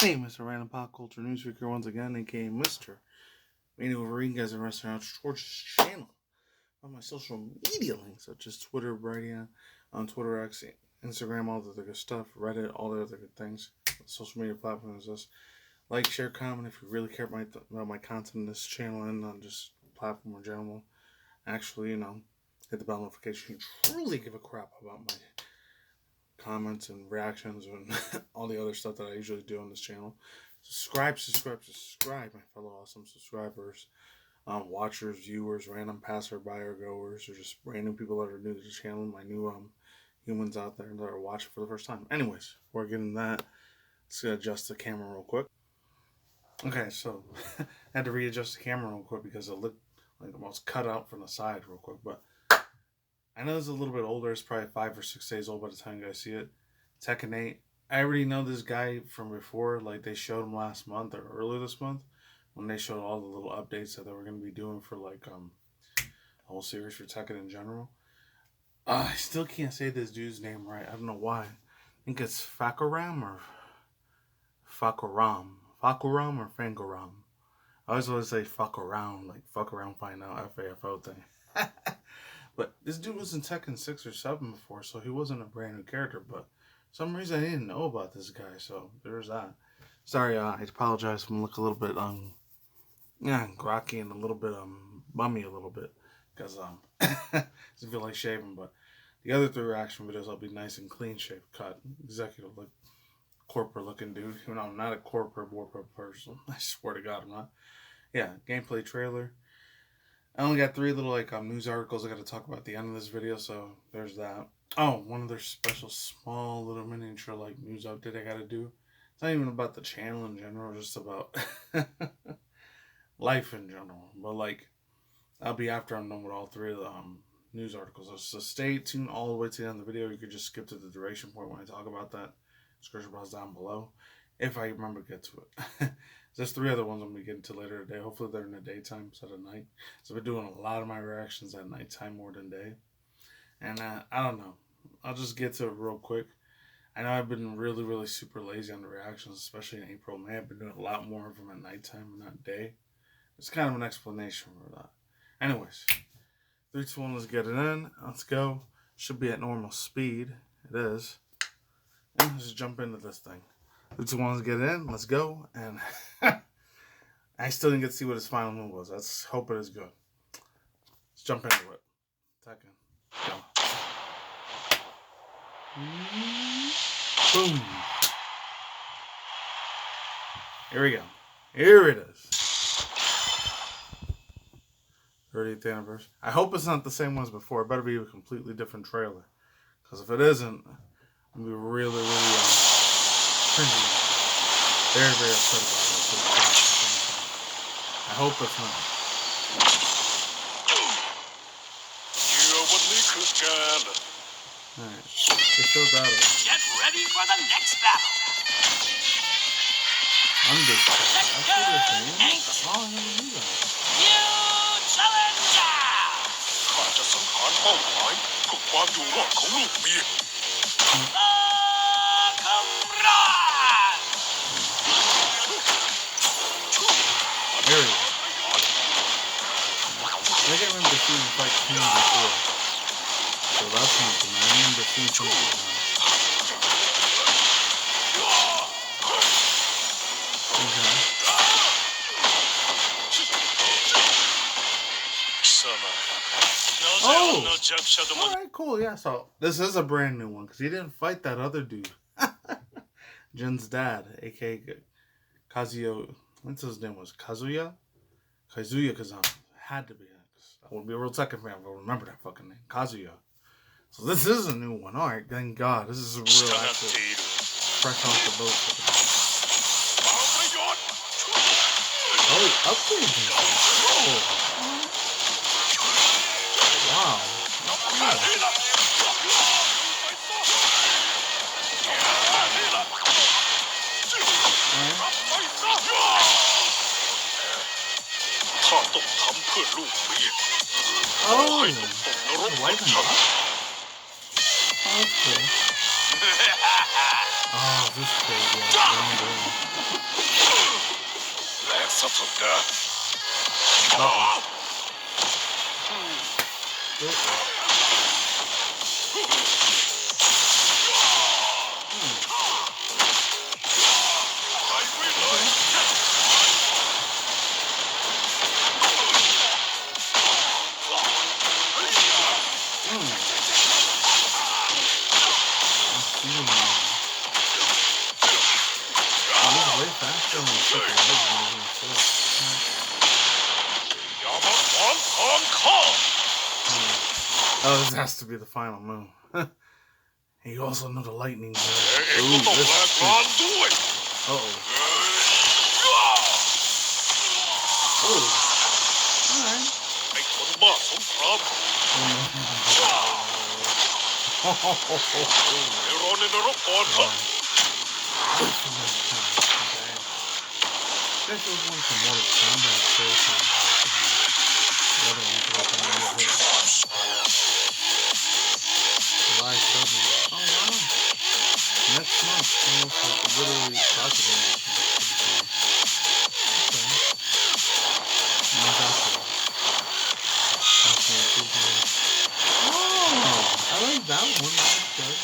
Hey, Mr. Random Pop Culture Newsmaker once again, aka Mr. MannyTendoWolverine, guys, and restaurant George's channel on my social media links, such as Twitter, Brady, on Twitter, X, Instagram, all the other good stuff, Reddit, all the other good things. Social media platforms. Just like, share, comment if you really care about my content in this channel and on just platform in general. Actually, hit the bell notification. You truly give a crap about my comments and reactions and all the other stuff that I usually do on this channel. Subscribe, my fellow awesome subscribers, watchers, viewers, random passerby or goers, or just random people that are new to the channel, my new humans out there that are watching for the first time. Anyways, before getting that, let's adjust the camera real quick. Okay, so I had to readjust the camera real quick because it looked like it was cut out from the side real quick, but I know it's a little bit older. It's probably 5 or 6 days old by the time you guys see it. Tekken 8. I already know this guy from before. Like, they showed him last month or earlier this month when they showed all the little updates that they were going to be doing for, like, the whole series for Tekken in general. I still can't say this dude's name right. I don't know why. I think it's Fakuram or Fakuram. Fakuram or Fangaram. I always want to say fuck around, like fuck around, find out, FAFO thing. But this dude was in Tekken 6 or 7 before, so he wasn't a brand new character. But for some reason, I didn't know about this guy, so there's that. Sorry, I apologize if I look a little bit, groggy and a little bit, bummy a little bit. Because, I feel like shaving. But the other 3 reaction videos, I'll be nice and clean shaved, cut, executive look, corporate looking dude. You know, I'm not a corporate person. I swear to God, I'm not. Yeah, gameplay trailer. I only got 3 little news articles I got to talk about at the end of this video, so there's that. Oh, one other special small little miniature news update I got to do. It's not even about the channel in general, just about life in general. But I'll be after I'm done with all 3 of the news articles. So stay tuned all the way to the end of the video. You could just skip to the duration point when I talk about that. Description box down below, if I remember to get to it. There's 3 other ones I'm going to get into later today. Hopefully they're in the daytime instead of night. So I've been doing a lot of my reactions at nighttime more than day. And I don't know. I'll just get to it real quick. I know I've been really, really super lazy on the reactions, especially in April and May. I've been doing a lot more of them at nighttime and not day. It's kind of an explanation for that. Anyways, 3, 2, 1, let's get it in. Let's go. Should be at normal speed. It is. And let's just jump into this thing. 3, 2, 1, let's get it in. Let's go. And I still didn't get to see what his final move was. Let's hope it is good. Let's jump into it. Tekken. Go. Boom. Here we go. Here it is. 30th anniversary. I hope it's not the same one as before. It better be a completely different trailer. Because if it isn't, I'm going to be really, really cringy. Very, very upset about this. I hope it's not. Alright. They showed that up. Get ready for the next battle. I'm just that's what they're saying. Oh, I never knew that. New challenger. ข้าจะสังหารเป้าหมายเพื่อความอยู่รอดของลูกเมีย There we go. I can't remember seeing him fight King before. So that's something. I remember seeing something like that. Okay. Oh! Alright, cool. Yeah, so this is a brand new one because he didn't fight that other dude. Jin's dad, aka Kazuya. What's his name was? Kazuya Kazama. Had to be. I would be a real Tekken fan. I would remember that fucking name. Kazuya. So this is a new one. Alright, thank God. This is a real actual fresh off the boat. Oh, he upgraded him. Oh. Wow. Yeah. Oh, light him up? Oh, that's cool. Oh, this is crazy. แรงสุดๆนะ Way faster than the chicken. Oh, this has to be the final move. You also know the lightning. Ooh, this is Uh-oh. Oh. Alright. ไอ้คนบ้าสงครามไปรอในนรกก่อนครับ This was one from Mortal Kombat first. The other one's like July 7th. Oh wow. Next month. Almost like literally possibly next month. Okay. Not that bad. Oh, I like that one. That was good.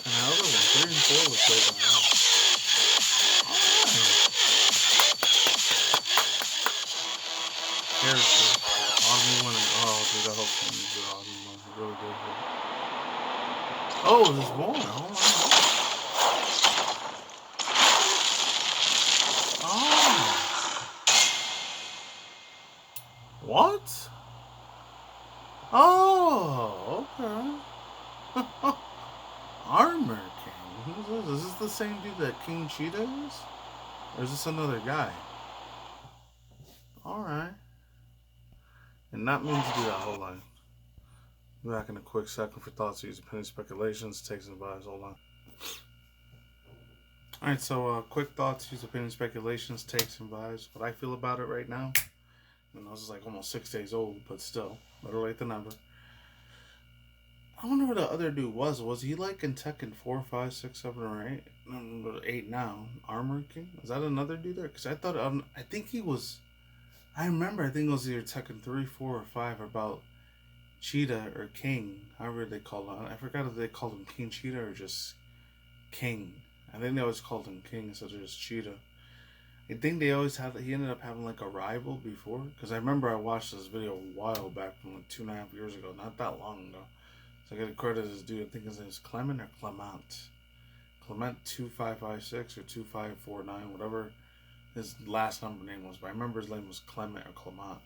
And the other one, 3 and 4 was good as well. Alright. Character. Autumn winning. Oh, dude, I hope someone good Autumn wins. Really good. Oh, there's more. Hold on. Oh. What? Oh, okay. Armor King. Who's this? Is this the same dude that King Cheetah is? Or is this another guy? Alright. And not mean to do that, hold on. Be back in a quick second for thoughts, views, opinions, speculations, takes and vibes, hold on. Alright, so quick thoughts, views, opinions, speculations, takes and vibes. What I feel about it right now. You know, this is like almost 6 days old, but still, better late than never. I wonder what the other dude was. Was he like in Tekken 4, 5, 6, 7, or 8? No, 8 now. Armor King? Is that another dude there? Because I thought, I think he was... I remember, I think it was either Tekken 3, 4, or 5 about Cheetah or King. However they call him. I forgot if they called him King Cheetah or just King. I think they always called him King instead of just Cheetah. I think they always had, he ended up having like a rival before. Because I remember I watched this video a while back from like 2.5 years ago. Not that long ago. So I gotta credit this dude. I think his name is Clement or Clement. Clement 2556 or 2549, whatever his last number name was. But I remember his name was Clement or Clement.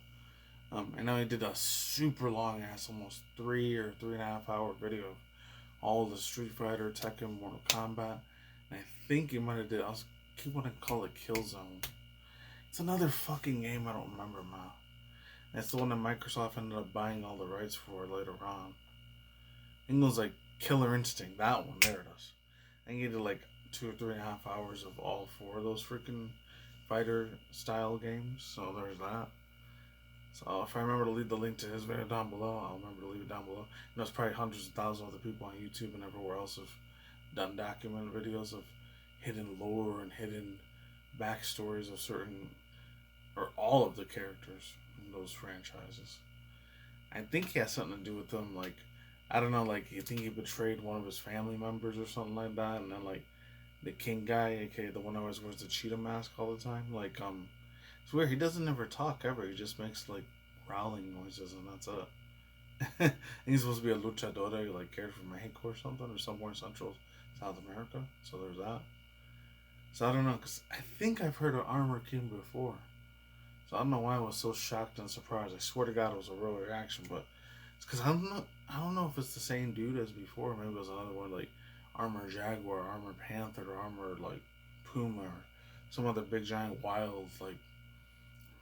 I know he did a super long ass, almost 3 or 3.5 hour video of all the Street Fighter, Tekken, Mortal Kombat. And I think he might have did, I keep wanting to call it Killzone. It's another fucking game I don't remember now. That's the one that Microsoft ended up buying all the rights for later on. I think it was like Killer Instinct, that one, there it is. I think he did like 2 or 3.5 hours of all 4 of those freaking fighter style games, so there's that. So if I remember to leave the link to his video down below, I'll remember to leave it down below. And there's probably hundreds of thousands of other people on YouTube and everywhere else have done documented videos of hidden lore and hidden backstories of certain, or all of the characters in those franchises. I think he has something to do with them, like, I don't know, like, you think he betrayed one of his family members or something like that, and then, like, the King guy, aka the one who always wears the cheetah mask all the time, like, it's weird, he doesn't ever talk ever, he just makes, like, growling noises, and that's it. And he's supposed to be a luchador, like, cared for Mexico or something, or somewhere in Central South America, so there's that. So I don't know, because I think I've heard of Armor King before, so I don't know why I was so shocked and surprised. I swear to God it was a real reaction, but it's because I don't know if it's the same dude as before. Maybe it was another one, like Armor Jaguar, Armor Panther, or Armor like Puma, or some other big giant wild like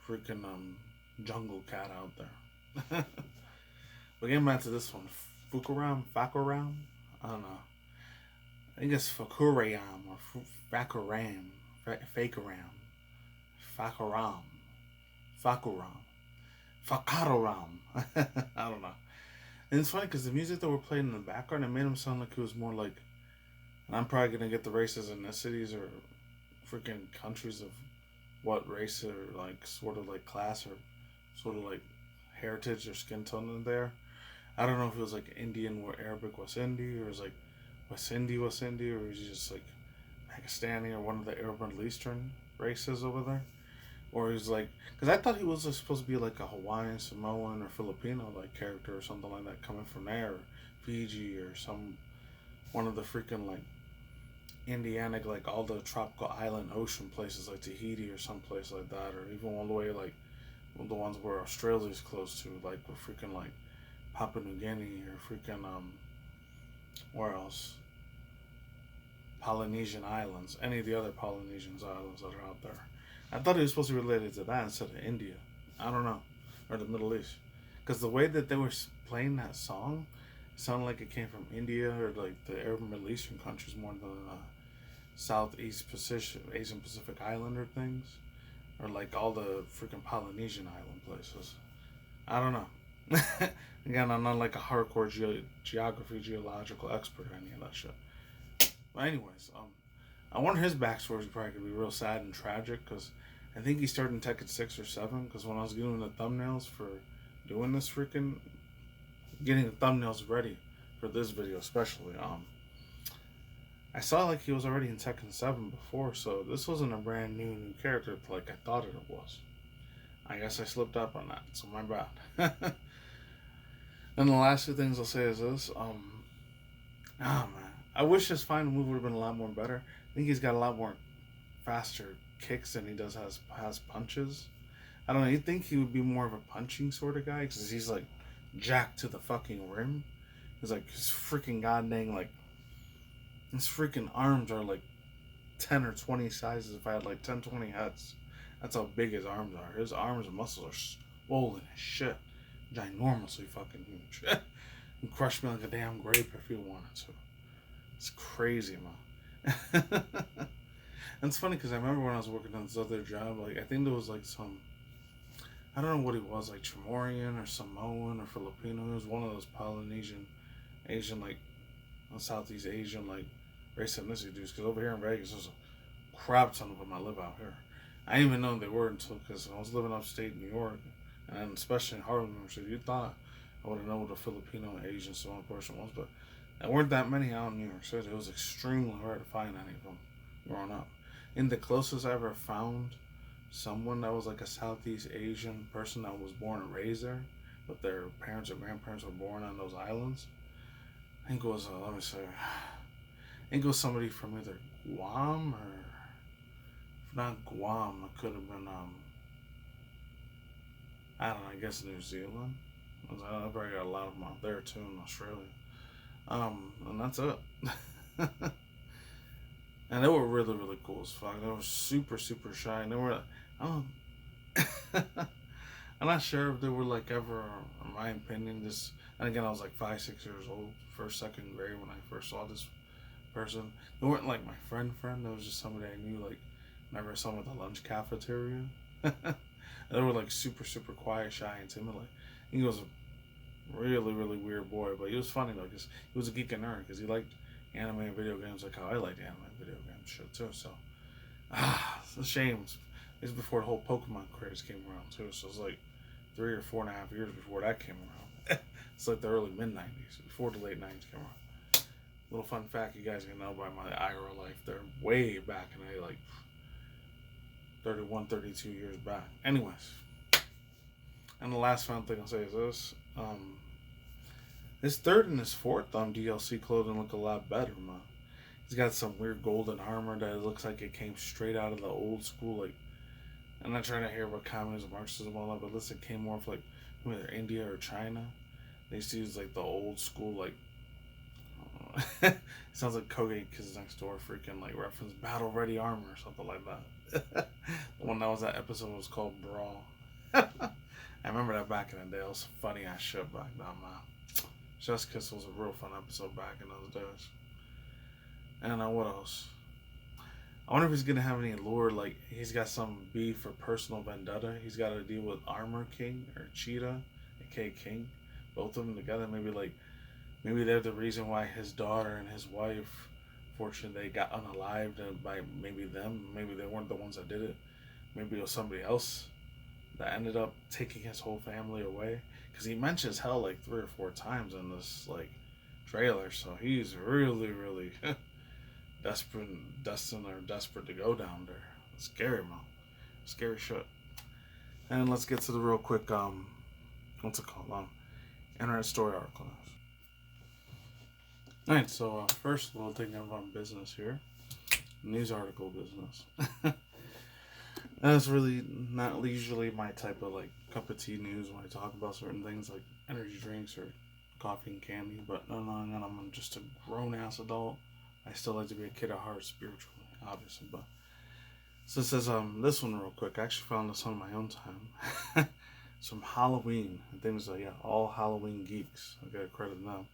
freaking jungle cat out there. But getting back to this one, Fakuram, I don't know. I think it's Fakuram or Fakuram, Fakaram. I don't know. And it's funny because the music that we're playing in the background, it made him sound like it was more like, and I'm probably going to get the races and ethnicities or freaking countries of what race or like sort of like class or sort of like heritage or skin tone there. I don't know if it was like Indian where Arabic was Hindi, or it was like West Hindi was Hindi, or was he just like Pakistani or one of the Arab Middle Eastern races over there. Or he's like, because I thought he was supposed to be like a Hawaiian, Samoan, or Filipino like character or something like that coming from there, or Fiji or some one of the freaking like Indianic, like all the tropical island ocean places like Tahiti or some place like that, or even all the way like the ones where Australia's close to, like with freaking like Papua New Guinea or freaking where else? Polynesian islands, any of the other Polynesian islands that are out there. I thought it was supposed to be related to that instead of India. I don't know, or the Middle East, because the way that they were playing that song, it sounded like it came from India or like the Arab Middle Eastern countries more than Southeast Pacific, Asian Pacific Islander things, or like all the freaking Polynesian island places. I don't know. Again, I'm not like a hardcore geography, geological expert or any of that shit. But anyways, I wonder his backstory is probably gonna be real sad and tragic, because I think he started in Tekken 6 or 7. Because when I was doing the thumbnails for doing this freaking, getting the thumbnails ready for this video especially, I saw like he was already in Tekken 7 before, so this wasn't a brand new character like I thought it was. I guess I slipped up on that, so my bad. And the last two things I'll say is this, man, I wish his final move would have been a lot more better. I think he's got a lot more faster kicks than he does has punches. I don't know, you'd think he would be more of a punching sort of guy, because he's like jacked to the fucking rim. He's like, his freaking goddamn, like, his freaking arms are like 10 or 20 sizes. If I had like 10, 20 heads, that's how big his arms are. His arms and muscles are swollen as shit. Ginormously fucking huge. And crush me like a damn grape if you wanted to. It's crazy, man. And it's funny because I remember when I was working on this other job, like I think there was like some, I don't know what he was, like Chamorian or Samoan or Filipino. He was one of those Polynesian, Asian, like Southeast Asian, like race ethnicity dudes. Because over here in Vegas, there's a crap ton of them that live out here. I didn't even know they were until, because I was living upstate New York, and especially in Harlem, so you thought I would have known what a Filipino and Asian Samoan person was, but there weren't that many out in New York City. It was extremely hard to find any of them growing up. And the closest I ever found someone that was like a Southeast Asian person that was born and raised there, but their parents or grandparents were born on those islands, I think it was, let me see, I think it was somebody from either Guam or, if not Guam, it could have been, I don't know, I guess New Zealand. I probably got a lot of them out there too in Australia. And that's it. And they were really, really cool as fuck. They were super, super shy. And they were, I'm not sure if they were like ever, in my opinion, this, and again, I was like 5, 6 years old, first, second grade when I first saw this person. They weren't like my friend. They was just somebody I knew, like, whenever I saw them at the lunch cafeteria. They were like super, super quiet, shy, and timid. Like, he was a really, really weird boy, but he was funny though, because he was a geek and nerd, because he liked anime and video games like how I liked anime and video games shit too. So, it's a shame. It's before the whole Pokemon craze came around too. So it's like 3 or 4.5 years before that came around. It's like the early mid-90s, before the late 90s came around. Little fun fact you guys can know about my IRL life, they're way back in the like 31, 32 years back. Anyways, and the last fun thing I'll say is this. His third and his fourth DLC clothing look a lot better, man. He's got some weird golden armor that looks like it came straight out of the old school, like, I'm not trying to hear about communism, Marxism, all that, but listen, it came more from like either India or China. They used to use like the old school, like, it sounds like Koge Kids Next Door freaking like reference battle ready armor or something like that. The one that was that episode was called Brawl. I remember that back in the day. It was funny ass shit back then, man. Just Kiss was a real fun episode back in those days. And what else? I wonder if he's gonna have any lore, like he's got some beef or personal vendetta. He's got to deal with Armor King or Cheetah, aka King. Both of them together, maybe they're the reason why his daughter and his wife Unfortunately, they got unalived by maybe them. Maybe they weren't the ones that did it. Maybe it was somebody else that ended up taking his whole family away. Because he mentions hell like 3 or 4 times in this like trailer, so he's really, really desperate to go down there. It's scary, man. Scary shit. And let's get to the real quick what's it called? Internet story article. Alright, so first a little thing of business here. News article business. That's really not usually my type of like cup of tea news when I talk about certain things like energy drinks or coffee and candy, but no, I'm just a grown ass adult. I still like to be a kid at heart spiritually, obviously. But so it says this one real quick. I actually found this on my own time. Some Halloween and things like all Halloween geeks. I gotta credit them.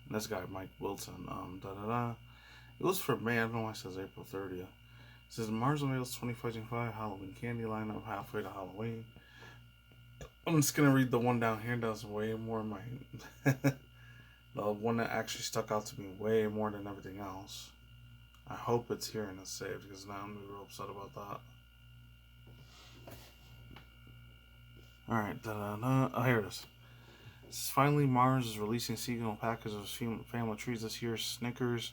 And this guy Mike Wilson. It was for May. I don't know why it says April 30th. It says Mars unveils 2025 Halloween candy lineup halfway to Halloween. I'm just gonna read the one down here. That's way more my the one that actually stuck out to me way more than everything else. I hope it's here and it's saved because now I'm real upset about that. Alright, oh, here it is. Finally, Mars is releasing seasonal packages of family treats this year. Snickers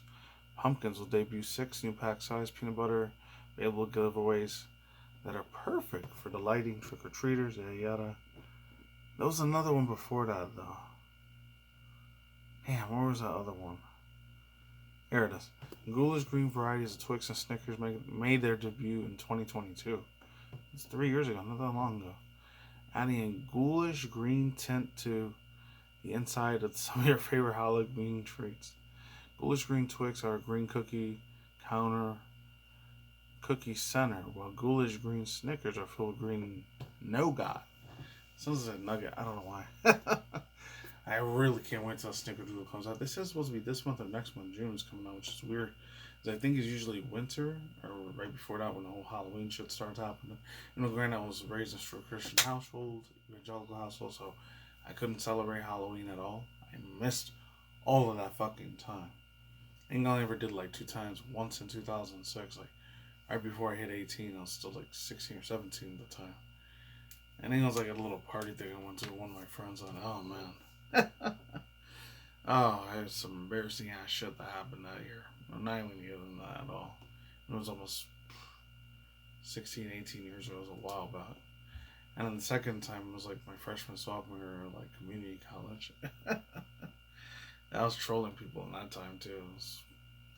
Pumpkins will debut 6 new pack size peanut butter available giveaways that are perfect for delighting trick-or-treaters, yada. There was another one before that, though. Damn, where was that other one? Here it is. Ghoulish green varieties of Twix and Snickers made their debut in 2022. It's 3 years ago, not that long ago. Adding a ghoulish green tint to the inside of some of your favorite Halloween treats. Ghoulish green Twix are a green cookie center, while ghoulish green Snickers are filled with green nougat. Sounds like a nugget. I don't know why. I really can't wait till Snickerdoodle comes out. They said it's supposed to be this month or next month. June is coming out, which is weird. Because I think it's usually winter or right before that when the whole Halloween shit starts happening. You know, granted, I was raised in a Christian household, evangelical household, so I couldn't celebrate Halloween at all. I missed all of that fucking time. I think I only ever did like 2 times. Once in 2006, like right before I hit 18. I was still like 16 or 17 at the time. I think it was like a little party thing I went to with one of my friends on. Oh man. Oh, I had some embarrassing ass shit that happened that year. I'm not even getting that at all. It was almost 16, 18 years ago. It was a while back. And then the second time was like my freshman, sophomore, like community college. I was trolling people in that time too.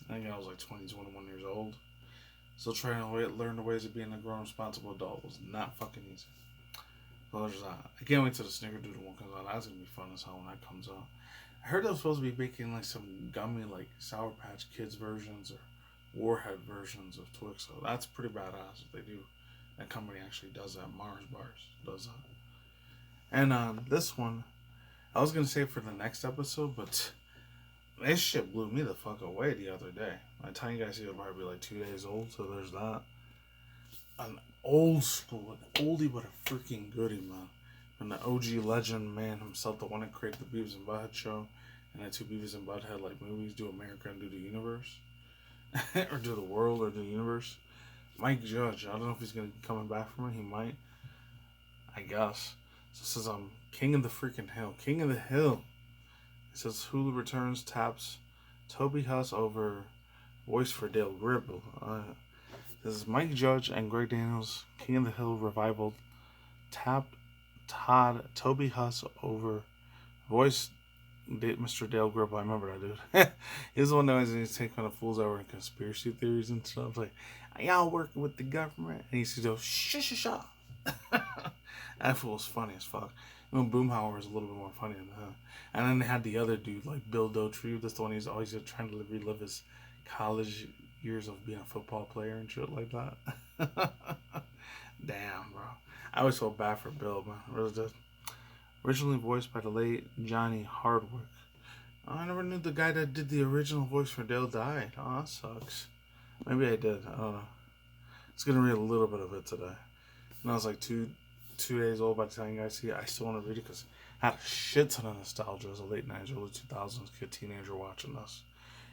I think I was like 20, 21 years old. Still trying to learn the ways of being a grown, responsible adult. It was not fucking easy. So there's that. I can't wait till the Snickerdoodle one comes out. That's gonna be fun as hell when that comes out. I heard they were supposed to be making like some gummy like Sour Patch Kids versions or Warhead versions of Twix. So that's pretty badass if they do. That company actually does that. Mars Bars does that. And this one, I was gonna save for the next episode, but this shit blew me the fuck away the other day. By the time you guys see it, it'll probably be like 2 days old. So there's that. An old school, an oldie but a freaking goodie, man. From the OG legend man himself, the one that created the Beavis and Butthead show, and the 2 Beavis and Butthead like movies, Do America and Do the Universe, or Do the World or Do the Universe. Mike Judge, I don't know if he's gonna be coming back from it. He might, I guess. So it says King of the freaking Hill, King of the Hill. It says Hulu returns, taps Toby Huss over voice for Dale Gribble. This is Mike Judge and Greg Daniels, King of the Hill revival. Tapped Toby Huss over voice Mr. Dale Gribble. I remember that dude. He's the one that always take kind of fools over in conspiracy theories and stuff. Like, y'all working with the government? And he used to go, shh. That fool was funny as fuck. You know, Boomhauer was a little bit more funny than that. And then they had the other dude, like Bill Dauterive. That's the one he's always trying to relive his college years of being a football player and shit like that. Damn, bro. I always felt bad for Bill, man. I really did. Originally voiced by the late Johnny Hardwick. I never knew the guy that did the original voice for Dale died. Oh, that sucks. Maybe I did. I don't know. I was gonna read a little bit of it today. And I was like 2 days old by the time you guys see it. I still want to read it because I had a shit ton of nostalgia as a late 90s, early 2000s kid, teenager watching this.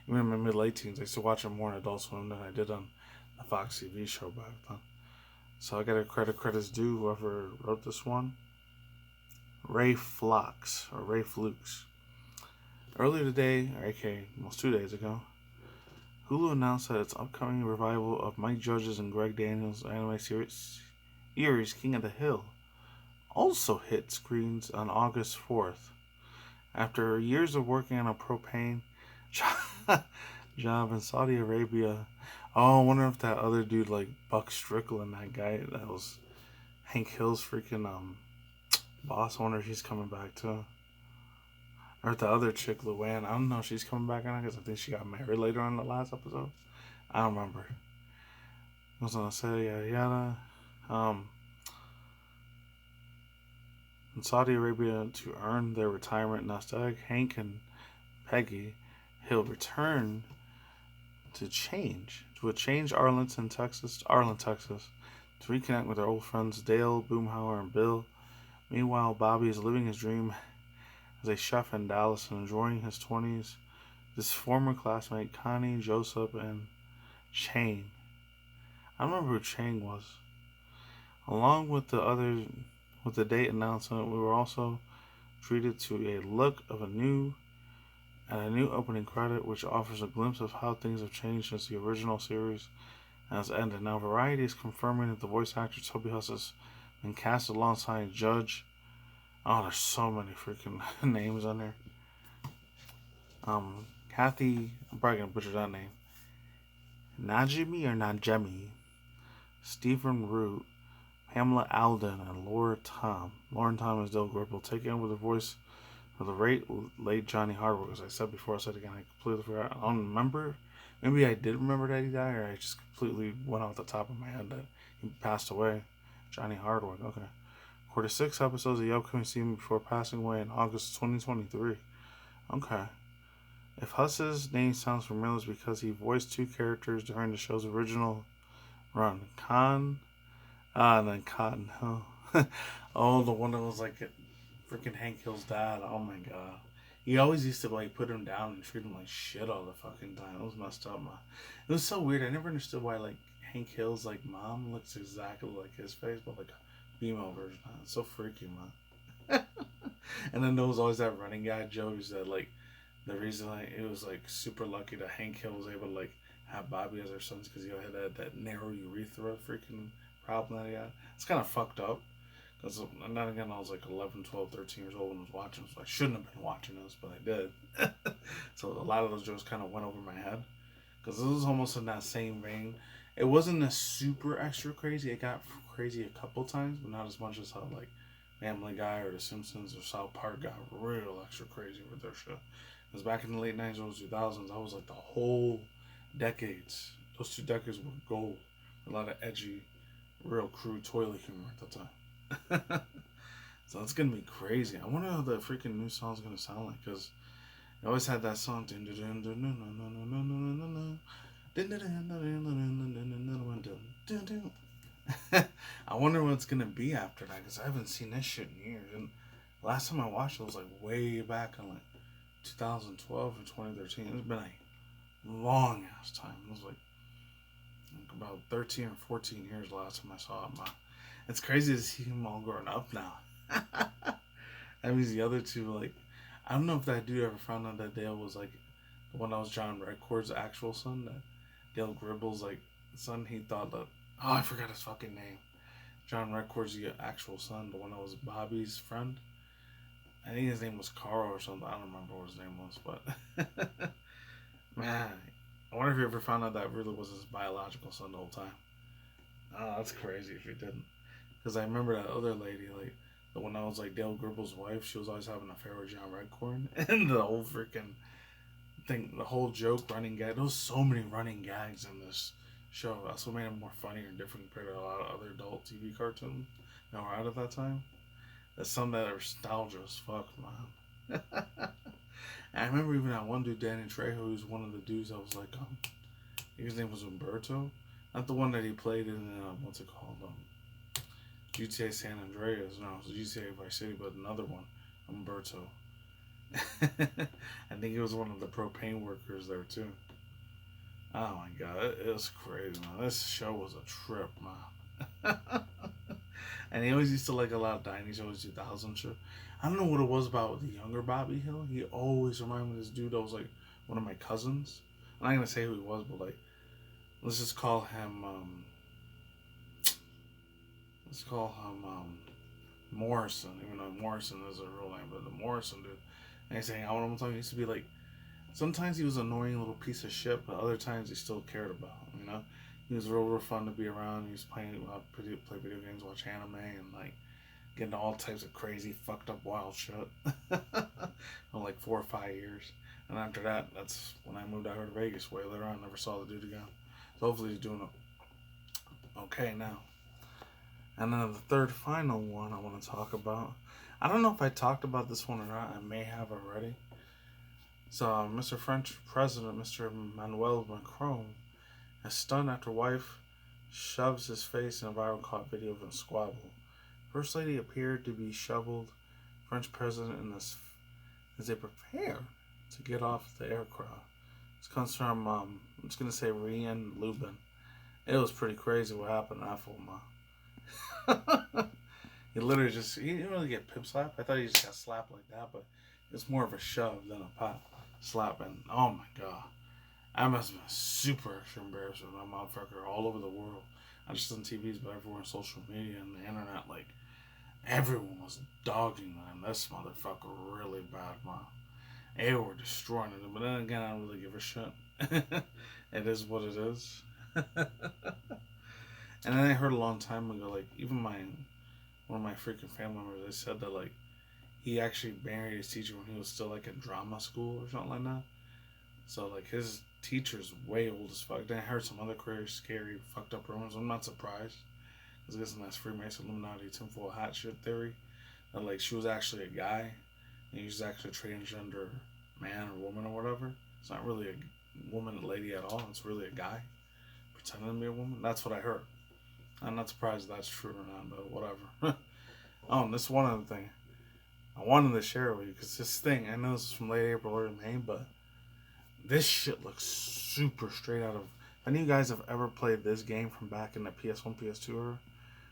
Even in my mid-late teens, I used to watch it more on Adult Swim than I did on the Fox TV show back then. So I gotta credit's due, whoever wrote this one. Ray Flocks, or Ray Flukes. Earlier today, or aka almost 2 days ago, Hulu announced that its upcoming revival of Mike Judge's and Greg Daniels' anime series, King of the Hill, also hit screens on August 4th. After years of working on a propane job in Saudi Arabia. Oh, I wonder if that other dude, like Buck Strickland, that guy that was Hank Hill's freaking boss. I wonder if he's coming back too. Or the other chick, Luann. I don't know if she's coming back or not, because I think she got married later on in the last episode. I don't remember. I was gonna say yada yada. In Saudi Arabia, to earn their retirement nest egg, Hank and Peggy Hill return to Arlen, Texas, to reconnect with their old friends Dale, Boomhauer, and Bill. Meanwhile, Bobby is living his dream as a chef in Dallas and enjoying his 20s. His former classmate Connie, Joseph, and Chang. I don't remember who Chang was. Along with the date announcement, we were also treated to a look of a new opening credit, which offers a glimpse of how things have changed since the original series has ended. Now, Variety is confirming that the voice actor Toby Huss has been cast alongside Judge. Oh, there's so many freaking names on there. Kathy, I'm probably gonna butcher that name. Najemi, Stephen Root, Pamela Alden, and Lauren Tom. Lauren Tom is Del Gribble, taken over the voice of the late Johnny Hardwick. As I said before, I said again, I completely forgot. I don't remember. Maybe I did remember that he died, or I just completely went off the top of my head that he passed away. Johnny Hardwick, okay. 46 episodes of the upcoming season before passing away in August 2023. Okay. If Huss's name sounds familiar, it's because he voiced two characters during the show's original run. And then Cotton. Oh, the one that was like freaking Hank Hill's dad. Oh my god. He always used to like put him down and treat him like shit all the fucking time. It was messed up, man. It was so weird. I never understood why like Hank Hill's like mom looks exactly like his face, but like a female version. It's so freaky, man. And then there was always that running guy joke that like the reason like it was like super lucky that Hank Hill was able to like have Bobby as her son because he had that narrow urethra freaking problem that he had. It's kind of fucked up. Because, and then again, I was like 11, 12, 13 years old when I was watching, so I shouldn't have been watching this, but I did. So a lot of those jokes kind of went over my head. Because this was almost in that same vein. It wasn't a super extra crazy. It got crazy a couple times, but not as much as how like Family Guy or The Simpsons or South Park got real extra crazy with their shit. Because back in the late 90s, early 2000s, I was like the whole decades. Those 2 decades were gold. A lot of edgy, real crude toilet humor at the time. So it's gonna be crazy. I wonder how the freaking new song's gonna sound like, because I always had that song. I wonder what it's gonna be after that, because I haven't seen this shit in years. And last time I watched it was like way back in like 2012 or 2013. It's been a long ass time. It was like about 13 or 14 years the last time I saw it. It's crazy to see him all grown up now. That means the other two, like, I don't know if that dude ever found out that Dale was like the one that was John Redcord's actual son, that Dale Gribble's like son. He thought that, oh, I forgot his fucking name. John Redcord's the actual son, the one that was Bobby's friend. I think his name was Carl or something. I don't remember what his name was, but man, I wonder if he ever found out that really was his biological son the whole time. Oh, that's crazy if he didn't. Because I remember that other lady, like, the one that was, like, Dale Gribble's wife, she was always having an affair with John Redcord. And the whole freaking thing, the whole joke, running gag. There was so many running gags in this show. That's what made it more funny and different compared to a lot of other adult TV cartoons that were out at that time. There's some that are nostalgia as fuck, man. And I remember even that one dude, Danny Trejo, who's one of the dudes that was, like, his name was Umberto. Not the one that he played in, what's it called? GTA San Andreas. No, it was GTA Vice City, but another one, Umberto. I think he was one of the propane workers there too. Oh my god, it was crazy, man. This show was a trip, man. And he always used to like a lot of 90s, always 2000 shit. I don't know what it was about the younger Bobby Hill. He always reminded me of this dude that was like one of my cousins. I'm not gonna say who he was, but like, let's just call him, Morrison, even though Morrison is a real name, but the Morrison dude. And he's saying, I want him to tell you, he used to be like, sometimes he was an annoying little piece of shit, but other times he still cared about him, you know? He was real fun to be around. He was playing, play video games, watch anime, and like getting all types of crazy, fucked up, wild shit. For like 4 or 5 years. And after that, that's when I moved out here to Vegas. Way later on, never saw the dude again. So hopefully he's doing okay now. And then the third final one I want to talk about. I don't know if I talked about this one or not. I may have already. So, Mr. French President, Mr. Emmanuel Macron, is stunned after wife shoves his face in a viral caught video of a squabble. First Lady appeared to be shoveled French President in this as they prepare to get off the aircraft. This comes from, I'm just going to say Rian Lubin. It was pretty crazy what happened in that film, He literally he didn't really get pip slapped. I thought he just got slapped like that, but it's more of a shove than a pop slap. And oh my god, I must have been super extra embarrassed with my motherfucker all over the world. Not just on TVs, but everywhere on social media and the internet. Like, everyone was dogging him. This motherfucker really bad, man. They were destroying it. But then again, I don't really give a shit. It is what it is. And then I heard a long time ago, like, even one of my freaking family members, they said that, like, he actually married his teacher when he was still, like, in drama school or something like that. So, like, his teacher's way old as fuck. Then I heard some other crazy, scary, fucked up rumors. I'm not surprised. Because I guess in that Freemason Illuminati tinfoil hat shit theory, that, like, she was actually a guy, and he was actually a transgender man or woman or whatever. It's not really a woman, lady at all. It's really a guy pretending to be a woman. That's what I heard. I'm not surprised if that's true or not, but whatever. Oh, and this one other thing I wanted to share with you, because this thing, I know this is from late April, early May, but this shit looks super straight out of. If any of you guys have ever played this game from back in the PS1, PS2 era,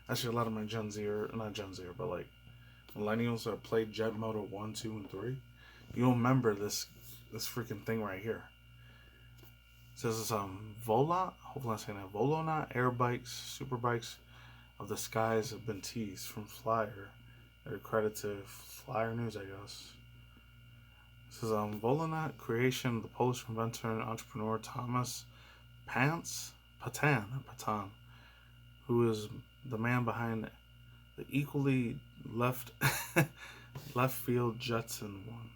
actually a lot of my Gen Z, or not Gen Z, but like millennials that have played Jet Moto 1, 2, and 3, you'll remember this freaking thing right here. It says Vola, hopefully I'm saying that, Volona air bikes, super bikes of the skies have been teased from Flyer. They're credited to Flyer News, I guess. It says Volona creation of the Polish inventor and entrepreneur Thomas Patan, who is the man behind the equally left field Jetson one.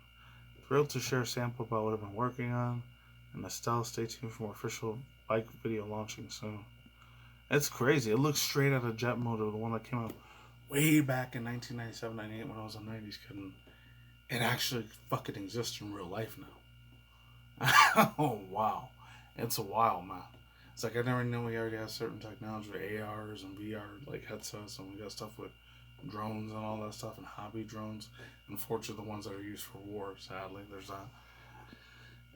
Thrilled to share a sample about what I've been working on. And Estelle, stay tuned for more official bike video launching soon. It's crazy. It looks straight out of Jet Moto, the one that came out way back in 1997, 98 when I was a 90s kid. And it actually fucking exists in real life now. Oh, wow. It's a wild, man. It's like I never knew we already have certain technology with ARs and VR like headsets, and we got stuff with drones and all that stuff, and hobby drones. Unfortunately, the ones that are used for war, sadly, there's that.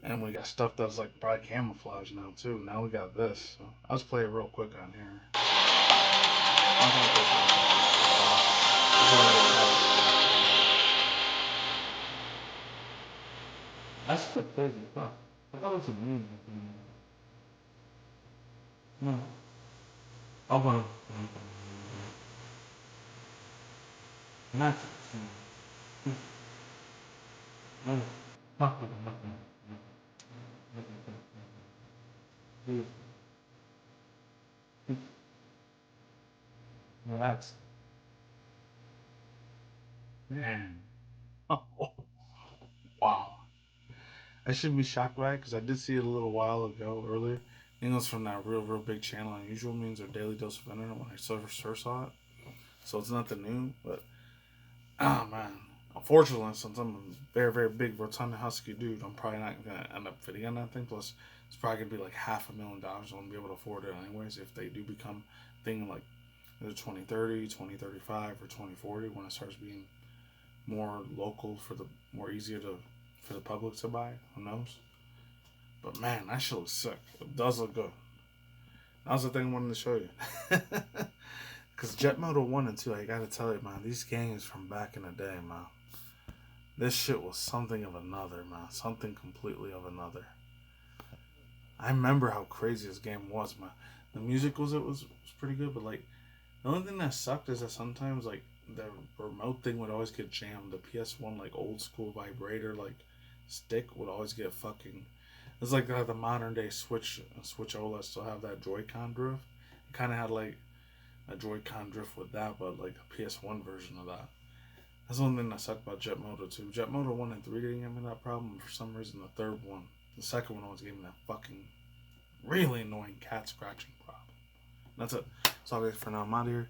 And we got stuff that's like probably camouflage now too. Now we got this. So I'll just play it real quick on here. That's the crazy stuff. I thought it was amazing. No. Oh, well. Not. Relax. Man. Oh, wow. I shouldn't be shocked by it because I did see it a little while ago earlier. I think it was from that real big channel, Unusual Means or Daily Dose of Internet, when I first saw it. So it's nothing new, but oh man. Unfortunately, since I'm a very big rotund husky dude, I'm probably not gonna end up fitting on that thing. Plus, it's probably gonna be like $500,000. I won't be able to afford it anyways if they do become a thing like either 2030, 2035, or 2040 when it starts being more local for the more easier to for the public to buy. Who knows? But man, that shit looks sick. It does look good. That was the thing I wanted to show you. Because Jet Moto 1 and 2, I gotta tell you, man, these games from back in the day, man. This shit was something of another, man. Something completely of another. I remember how crazy this game was, man. The music was pretty good, but like the only thing that sucked is that sometimes like the remote thing would always get jammed. The PS1 like old school vibrator like stick would always get fucking. It's like the modern day Switch OLED still have that Joy-Con drift. It kind of had like a Joy-Con drift with that, but like a PS1 version of that. That's the only thing that sucked about Jet Moto 2. Jet Moto 1 and 3 didn't give me that problem. For some reason, the second one always gave me that fucking really annoying cat scratching problem. That's it. That's all guys for now. I'm out of here.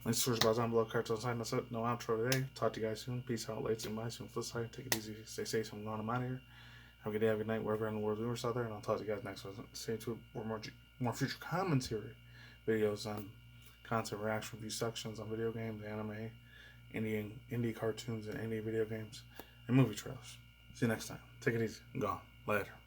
Links to the down below, cards on side. That's it. No outro today. Talk to you guys soon. Peace out. Late soon. Bye soon. Flip side. Take it easy. Stay safe. I'm going. I'm out of here. Have a good day. Have a good night. Wherever in the world you're out there. And I'll talk to you guys next one. Stay tuned for more future commentary videos on content reaction review sections on video games, anime, indie cartoons, and indie video games, and movie trailers. See you next time. Take it easy. I'm gone. Later.